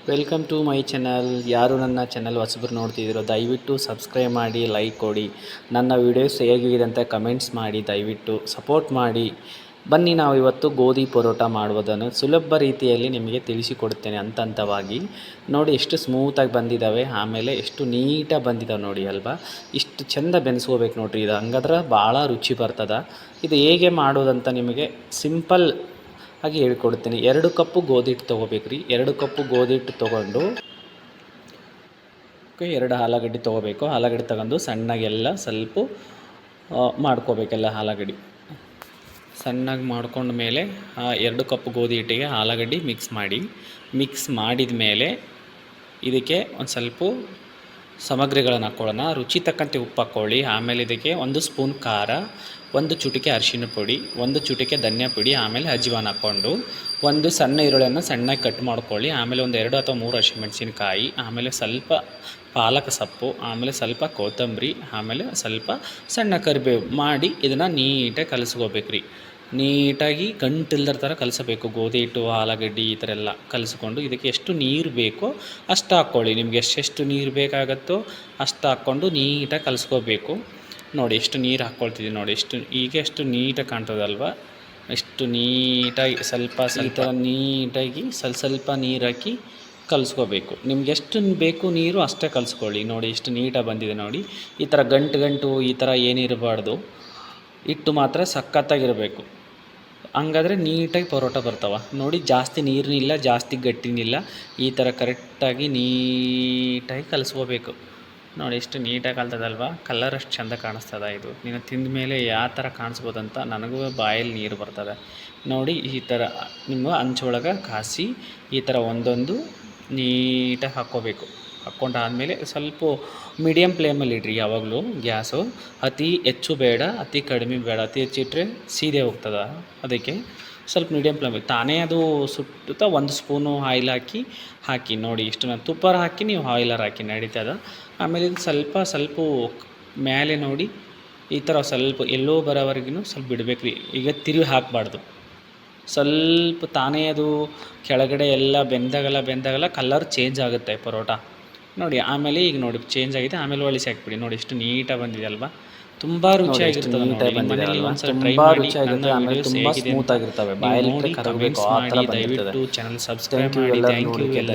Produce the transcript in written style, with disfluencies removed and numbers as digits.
Welcome to my channel. ಯಾರು ನನ್ನ channel ಹೊಸಬ್ರು ನೋಡ್ತಿದ್ದೀರೋ ದಯವಿಟ್ಟು ಸಬ್ಸ್ಕ್ರೈಬ್ ಮಾಡಿ, ಲೈಕ್ ಕೊಡಿ. ನನ್ನ ವೀಡಿಯೋಸ್ ಹೇಗಿದೆ ಅಂತ ಕಮೆಂಟ್ಸ್ ಮಾಡಿ, ದಯವಿಟ್ಟು ಸಪೋರ್ಟ್ ಮಾಡಿ. ಬನ್ನಿ ನಾವು ಇವತ್ತು ಗೋಧಿ ಪರೋಟ ಮಾಡುವುದನ್ನು ಸುಲಭ ರೀತಿಯಲ್ಲಿ ನಿಮಗೆ ತಿಳಿಸಿಕೊಡುತ್ತೇನೆ ಹಂತವಾಗಿ. ನೋಡಿ ಎಷ್ಟು ಸ್ಮೂತಾಗಿ ಬಂದಿದ್ದಾವೆ, ಆಮೇಲೆ ಎಷ್ಟು ನೀಟಾಗಿ ಬಂದಿದ್ದಾವೆ ನೋಡಿ ಅಲ್ವಾ. ಇಷ್ಟು ಚೆಂದ ಬೆನೆಸ್ಕೋಬೇಕು ನೋಡಿರಿ. ಇದು ಹಂಗಾದ್ರೆ ಭಾಳ ರುಚಿ ಬರ್ತದೆ. ಇದು ಹೇಗೆ ಮಾಡೋದಂತ ನಿಮಗೆ ಸಿಂಪಲ್ ಹಾಗೆ ಹೇಳ್ಕೊಡ್ತೀನಿ. 2 ಕಪ್ಪು ಗೋಧಿ ಹಿಟ್ಟು ತೊಗೋಬೇಕು ರೀ. 2 ಕಪ್ಪು ಗೋಧಿ ಹಿಟ್ಟು ತೊಗೊಂಡು 2 ಆಲೂಗಡ್ಡೆ ತೊಗೋಬೇಕು. ಆಲೂಗಡ್ಡೆ ತಗೊಂಡು ಸಣ್ಣಗೆಲ್ಲ ಸ್ವಲ್ಪ ಮಾಡ್ಕೋಬೇಕೆಲ್ಲ. ಆಲೂಗಡ್ಡೆ ಸಣ್ಣಗೆ ಮಾಡ್ಕೊಂಡ ಮೇಲೆ 2 ಕಪ್ ಗೋಧಿ ಹಿಟ್ಟಿಗೆ ಆಲೂಗಡ್ಡೆ ಮಿಕ್ಸ್ ಮಾಡಿದ ಮೇಲೆ ಇದಕ್ಕೆ ಒಂದು ಸ್ವಲ್ಪ ಸಾಮಗ್ರಿಗಳನ್ನು ಹಾಕ್ಕೊಳ್ಳೋಣ. ರುಚಿ ತಕ್ಕಂತೆ ಉಪ್ಪು ಹಾಕ್ಕೊಳ್ಳಿ. ಆಮೇಲೆ ಇದಕ್ಕೆ 1 ಸ್ಪೂನ್ ಖಾರ, 1 ಚುಟಿಕೆ ಅರಿಶಿನ ಪುಡಿ, 1 ಚುಟಿಕೆ ಧನಿಯಾ ಪುಡಿ, ಆಮೇಲೆ ಅಜ್ವಾನ ಹಾಕ್ಕೊಂಡು 1 ಸಣ್ಣ ಈರುಳ್ಳಿಯನ್ನು ಸಣ್ಣಗೆ ಕಟ್ ಮಾಡ್ಕೊಳ್ಳಿ. ಆಮೇಲೆ 1 2 ಅಥವಾ 3 ಹಸಿಮೆಣಸಿನಕಾಯಿ, ಆಮೇಲೆ ಸ್ವಲ್ಪ ಪಾಲಕ ಸೊಪ್ಪು, ಆಮೇಲೆ ಸ್ವಲ್ಪ ಕೊತ್ತಂಬರಿ, ಆಮೇಲೆ ಸ್ವಲ್ಪ ಸಣ್ಣ ಕರಿಬೇವು ಮಾಡಿ ಇದನ್ನು ನೀಟಾಗಿ ಕಲಿಸ್ಕೋಬೇಕು ರೀ. ನೀಟಾಗಿ ಗಂಟಿಲ್ದರ ಥರ ಕಲಿಸಬೇಕು. ಗೋಧಿ ಹಿಟ್ಟು, ಆಲೂಗಡ್ಡೆ ಈ ಥರ ಎಲ್ಲ ಕಲಿಸ್ಕೊಂಡು ಇದಕ್ಕೆ ಎಷ್ಟು ನೀರು ಬೇಕೋ ಅಷ್ಟು ಹಾಕ್ಕೊಳ್ಳಿ. ನಿಮ್ಗೆ ಎಷ್ಟೆಷ್ಟು ನೀರು ಬೇಕಾಗುತ್ತೋ ಅಷ್ಟು ಹಾಕ್ಕೊಂಡು ನೀಟಾಗಿ ಕಲಿಸ್ಕೋಬೇಕು. ನೋಡಿ ಎಷ್ಟು ನೀರು ಹಾಕ್ಕೊಳ್ತಿದ್ದೀನಿ ನೋಡಿ. ಎಷ್ಟು ನೀಟಾಗಿ ಕಾಣ್ತದಲ್ವ. ಎಷ್ಟು ನೀಟಾಗಿ ಸ್ವಲ್ಪ ನೀಟಾಗಿ ಸ್ವಲ್ಪ ನೀರು ಹಾಕಿ ಕಲಿಸ್ಕೋಬೇಕು. ನಿಮ್ಗೆ ಎಷ್ಟು ಬೇಕು ನೀರು ಅಷ್ಟೇ ಕಲಿಸ್ಕೊಳ್ಳಿ. ನೋಡಿ ಎಷ್ಟು ನೀಟಾಗಿ ಬಂದಿದೆ ನೋಡಿ. ಈ ಥರ ಗಂಟು ಈ ಥರ ಏನಿರಬಾರ್ದು. ಹಿಟ್ಟು ಮಾತ್ರ ಸಖತ್ತಾಗಿರಬೇಕು. ಹಂಗಾದ್ರೆ ನೀಟಾಗಿ ಪರೋಟ ಬರ್ತಾವೆ ನೋಡಿ. ಜಾಸ್ತಿ ನೀರಿನಿಲ್ಲ, ಜಾಸ್ತಿ ಗಟ್ಟಿನಿಲ್ಲ. ಈ ಥರ ಕರೆಕ್ಟಾಗಿ ನೀಟಾಗಿ ಕಲಿಸ್ಕೋಬೇಕು. ನೋಡಿ ಎಷ್ಟು ನೀಟಾಗಿ ಕಲ್ತದಲ್ವ. ಕಲರ್ ಅಷ್ಟು ಚೆಂದ ಕಾಣಿಸ್ತದೆ. ಇದು ನೀನು ತಿಂದ ಮೇಲೆ ಯಾವ ಥರ ಕಾಣಿಸ್ಬೋದಂತ ನನಗೂ ಬಾಯಲ್ಲಿ ನೀರು ಬರ್ತದೆ ನೋಡಿ. ಈ ಥರ ನಿಮ್ಮ ಹಂಚೊಳಗೆ ಕಾಸಿ ಈ ಥರ ಒಂದೊಂದು ನೀಟಾಗಿ ಹಾಕ್ಕೋಬೇಕು. ಹಾಕ್ಕೊಂಡಾದಮೇಲೆ ಸ್ವಲ್ಪ ಮೀಡಿಯಮ್ ಫ್ಲೇಮಲ್ಲಿ ಇಡ್ರಿ ಯಾವಾಗಲೂ ಗ್ಯಾಸು. ಅತಿ ಹೆಚ್ಚು ಬೇಡ, ಅತಿ ಕಡಿಮೆ ಬೇಡ. ಅತಿ ಹೆಚ್ಚಿಟ್ರೆ ಸೀದೆ ಹೋಗ್ತದೆ. ಅದಕ್ಕೆ ಸ್ವಲ್ಪ ಮೀಡಿಯಮ್ ಫ್ಲೇಮಲ್ಲಿ ತಾನೇ ಅದು ಸುಟ್ಟುತ್ತಾ 1 ಸ್ಪೂನು ಆಯಿಲ್ ಹಾಕಿ ನೋಡಿ. ಇಷ್ಟು ನಾನು ತುಪ್ಪ ಹಾಕಿ ನೀವು ಆಯಿಲರ್ ಹಾಕಿ ನಡೀತದೆ. ಆಮೇಲೆ ಇದು ಸ್ವಲ್ಪ ಮೇಲೆ ನೋಡಿ ಈ ಥರ ಸ್ವಲ್ಪ ಎಲ್ಲೋ ಬರೋವರೆಗೂ ಸ್ವಲ್ಪ ಬಿಡಬೇಕು ರೀ. ಈಗ ತಿರುವಿ ಹಾಕಬಾರ್ದು. ಸ್ವಲ್ಪ ತಾನೇ ಅದು ಕೆಳಗಡೆ ಎಲ್ಲ ಬೆಂದಾಗಲ್ಲ ಕಲರ್ ಚೇಂಜ್ ಆಗುತ್ತೆ ಪರೋಟ ನೋಡಿ. ಆಮೇಲೆ ಈಗ ನೋಡಿ ಚೇಂಜ್ ಆಗಿದೆ. ಆಮೇಲೆ ಒಳಿಸಿ ಹಾಕ್ಬಿಡಿ. ನೋಡಿ ಎಷ್ಟು ನೀಟಾಗಿ ಬಂದಿದೆ ಅಲ್ವಾ. ತುಂಬ ರುಚಿಯಾಗಿರ್ತದೆ. ಮನೆಯಲ್ಲಿ ಒಂದ್ಸಲ ಟ್ರೈ ಮಾಡಿ. ಆಮೇಲೆ ತುಂಬ ಸ್ಮೂತ್ ಆಗಿರ್ತವೆ. ಬಾಯಲ್ಲಿ ಕರಗಬೇಕು ಆ ಥರ ಬಂದಿರ್ತದೆ. ದಯವಿಟ್ಟು ಚಾನಲ್ ಸಬ್ಸ್ಕ್ರೈಬ್ ಮಾಡಿ. ಥ್ಯಾಂಕ್ ಯು ಎಲ್ಲ.